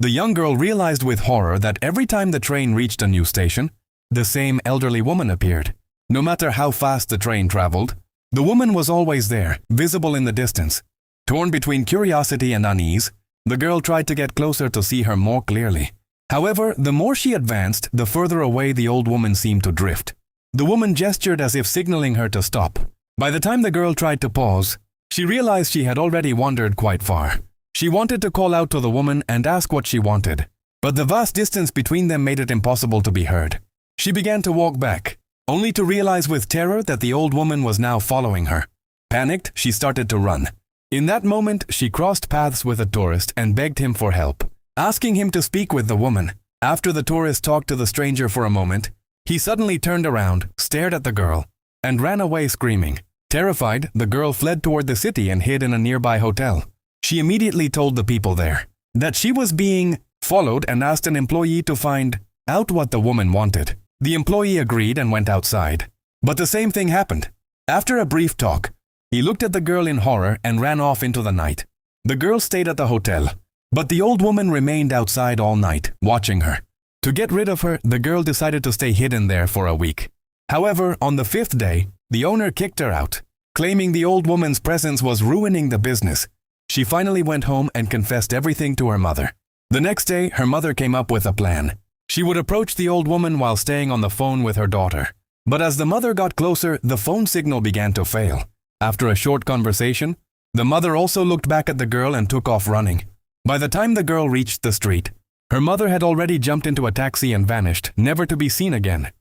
The young girl realized with horror that every time the train reached a new station, the same elderly woman appeared. No matter how fast the train traveled, the woman was always there, visible in the distance. Torn between curiosity and unease, the girl tried to get closer to see her more clearly. However, the more she advanced, the further away the old woman seemed to drift. The woman gestured as if signaling her to stop. By the time the girl tried to pause, she realized she had already wandered quite far. She wanted to call out to the woman and ask what she wanted, but the vast distance between them made it impossible to be heard. She began to walk back, only to realize with terror that the old woman was now following her. Panicked, she started to run. In that moment, she crossed paths with a tourist and begged him for help, asking him to speak with the woman. After the tourist talked to the stranger for a moment, he suddenly turned around, stared at the girl, and ran away screaming. Terrified, the girl fled toward the city and hid in a nearby hotel. She immediately told the people there that she was being followed and asked an employee to find out what the woman wanted. The employee agreed and went outside. But the same thing happened. After a brief talk, he looked at the girl in horror and ran off into the night. The girl stayed at the hotel, but the old woman remained outside all night, watching her. To get rid of her, the girl decided to stay hidden there for a week. However, on the 5th day, the owner kicked her out, claiming the old woman's presence was ruining the business. She finally went home and confessed everything to her mother. The next day, her mother came up with a plan. She would approach the old woman while staying on the phone with her daughter. But as the mother got closer, the phone signal began to fail. After a short conversation, the mother also looked back at the girl and took off running. By the time the girl reached the street, her mother had already jumped into a taxi and vanished, never to be seen again.